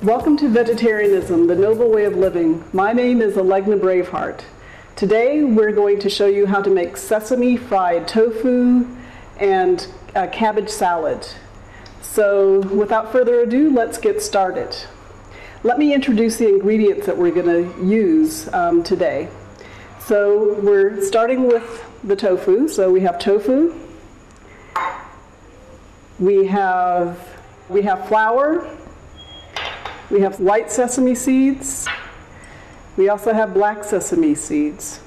Welcome to Vegetarianism, the Noble Way of Living. My name is Alegna Braveheart. Today we're going to show you how to make sesame fried tofu and a cabbage salad. So without further ado, let's get started. Let me introduce the ingredients that we're going to use today. So we're starting with the tofu. So we have tofu, we have flour, we have white sesame seeds. We also have black sesame seeds.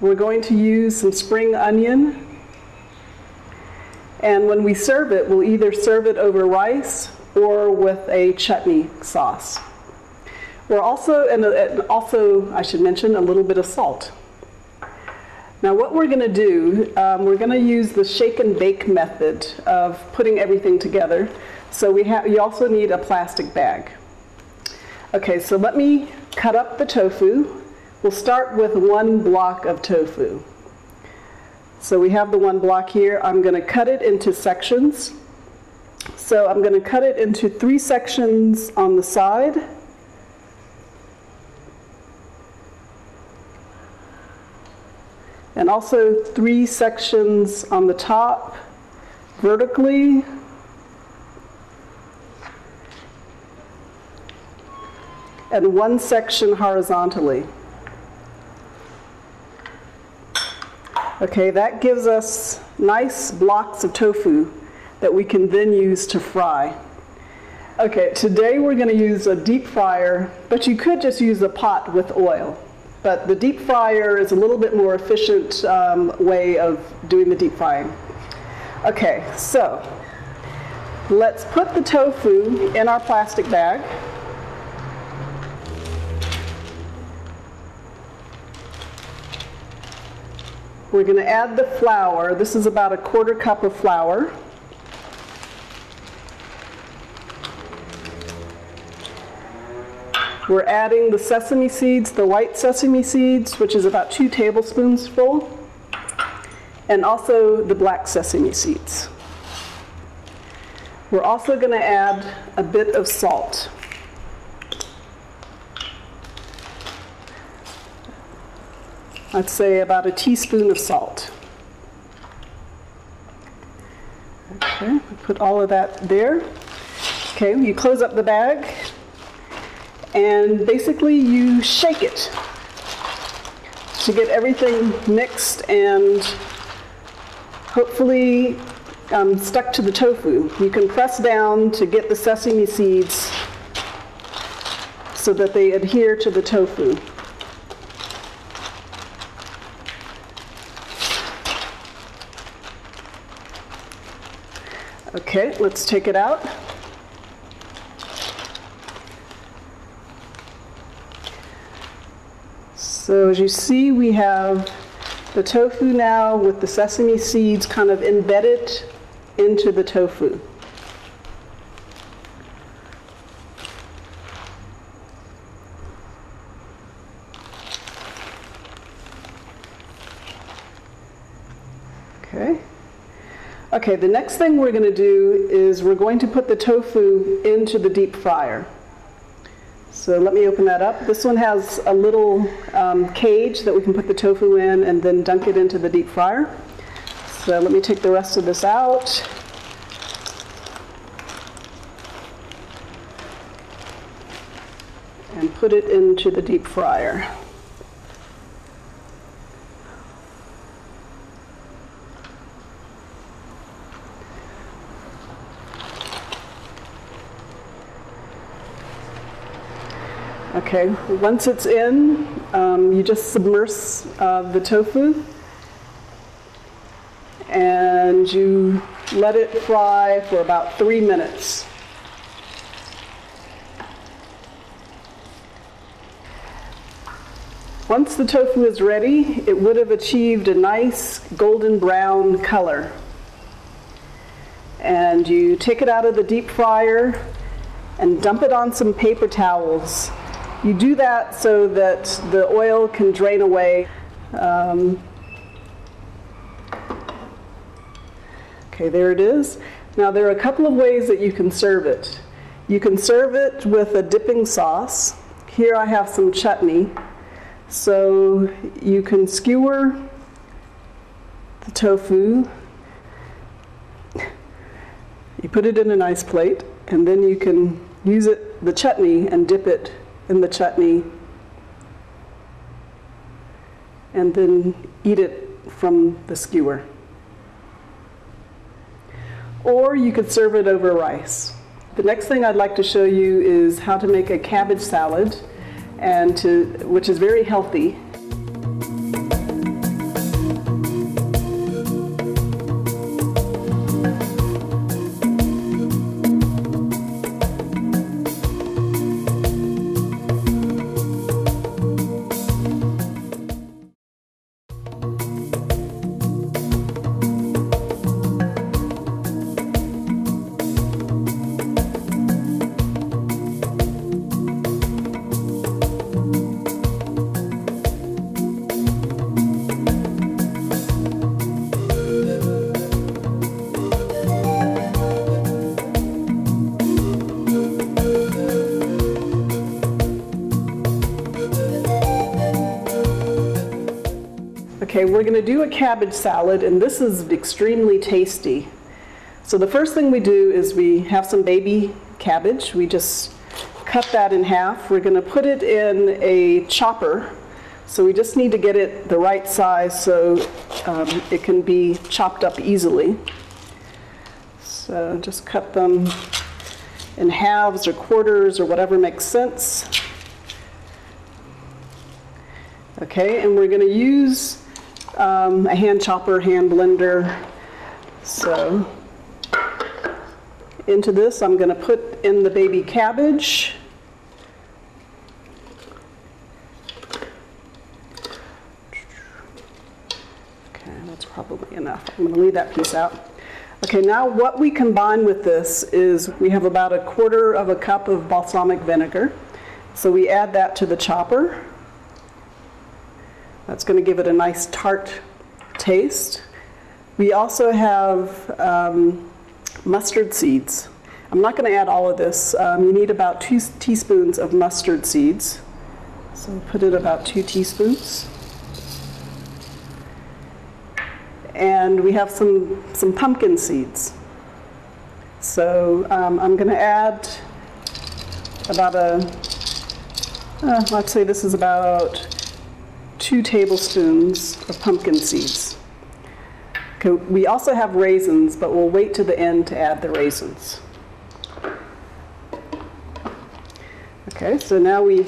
We're going to use some spring onion. And when we serve it, we'll either serve it over rice or with a chutney sauce. We're also, and also I should mention, a little bit of salt. Now what we're going to do, we're going to use the shake and bake method of putting everything together. So you also need a plastic bag. Okay, so let me cut up the tofu. We'll start with 1 block of tofu. So we have the 1 block here. I'm going to cut it into sections. So I'm going to cut it into 3 sections on the side. And also 3 sections on the top vertically. And 1 section horizontally. Okay, that gives us nice blocks of tofu that we can then use to fry. Okay, today we're going to use a deep fryer, but you could just use a pot with oil. But the deep fryer is a little bit more efficient way of doing the deep frying. Okay, so let's put the tofu in our plastic bag. We're going to add the flour. This is about 1/4 cup of flour. We're adding the sesame seeds, the white sesame seeds, which is about 2 tablespoons full, and also the black sesame seeds. We're also going to add a bit of salt. I'd say about a teaspoon of salt. Okay, put all of that there. Okay, you close up the bag and basically you shake it to get everything mixed and hopefully stuck to the tofu. You can press down to get the sesame seeds so that they adhere to the tofu. Okay, let's take it out. So as you see, we have the tofu now with the sesame seeds kind of embedded into the tofu. Okay. Okay, the next thing we're going to do is we're going to put the tofu into the deep fryer. So let me open that up. This one has a little cage that we can put the tofu in and then dunk it into the deep fryer. So let me take the rest of this out. And put it into the deep fryer. Okay, once it's in, you just submerge the tofu and you let it fry for about 3 minutes. Once the tofu is ready, it would have achieved a nice golden brown color. And you take it out of the deep fryer and dump it on some paper towels. You do that so that the oil can drain away. Okay, there it is. Now there are a couple of ways that you can serve it. You can serve it with a dipping sauce. Here I have some chutney. So you can skewer the tofu. You put it in a nice plate, and then you can use the chutney and dip it in the chutney, and then eat it from the skewer. Or you could serve it over rice. The next thing I'd like to show you is how to make a cabbage salad, which is very healthy. Okay, we're going to do a cabbage salad, and this is extremely tasty. So the first thing we do is we have some baby cabbage. We just cut that in half. We're going to put it in a chopper. So we just need to get it the right size so it can be chopped up easily. So just cut them in halves or quarters or whatever makes sense. Okay, and we're going to use a hand chopper, hand blender. So into this I'm going to put in the baby cabbage. Okay, that's probably enough. I'm going to leave that piece out. Okay, now what we combine with this is we have about 1/4 cup of balsamic vinegar. So we add that to the chopper. That's going to give it a nice tart taste. We also have mustard seeds. I'm not going to add all of this. You need about 2 teaspoons of mustard seeds. So put in about 2 teaspoons. And we have some pumpkin seeds. So I'm going to add about let's say this is about 2 tablespoons of pumpkin seeds. Okay, we also have raisins, but we'll wait to the end to add the raisins. Okay, so now we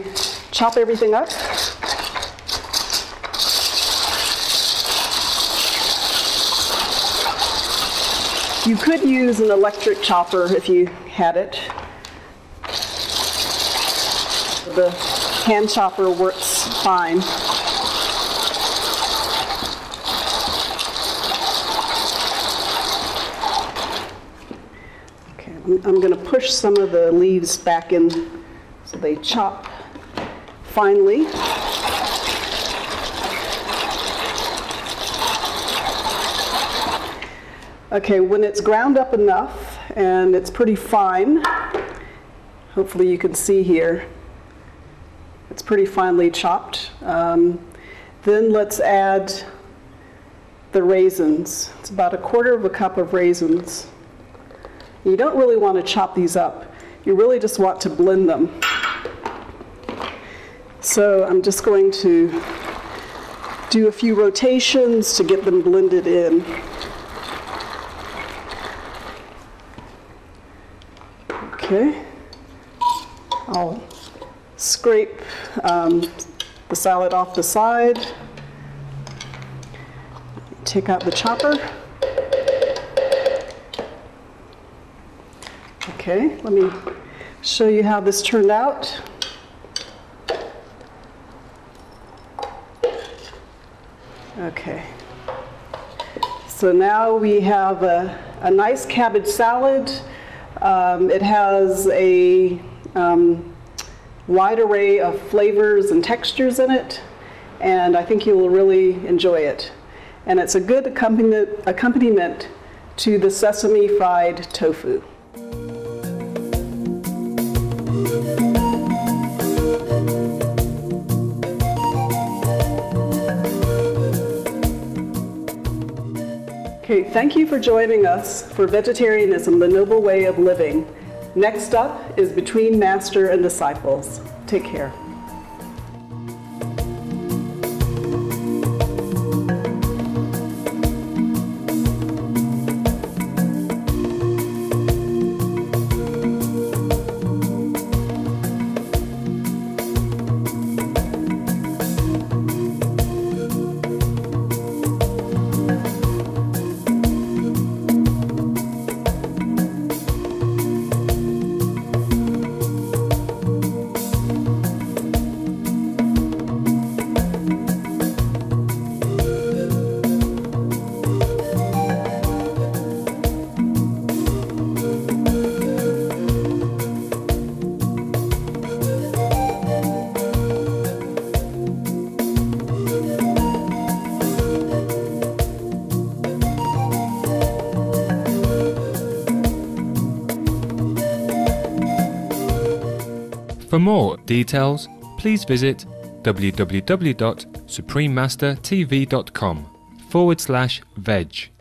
chop everything up. You could use an electric chopper if you had it. The hand chopper works fine. Okay, I'm going to push some of the leaves back in so they chop finely. Okay, when it's ground up enough and it's pretty fine, hopefully you can see here, it's pretty finely chopped. Then let's add the raisins. It's about 1/4 cup of raisins. You don't really want to chop these up. You really just want to blend them. So I'm just going to do a few rotations to get them blended in. Okay, I'll scrape the salad off the side, take out the chopper. Okay, let me show you how this turned out. Okay. So now we have a nice cabbage salad. It has a wide array of flavors and textures in it, and I think you will really enjoy it. And it's a good accompaniment to the sesame fried tofu. Okay, thank you for joining us for Vegetarianism, the Noble Way of Living. Next up is Between Master and Disciples. Take care. For more details, please visit www.suprememastertv.com/veg.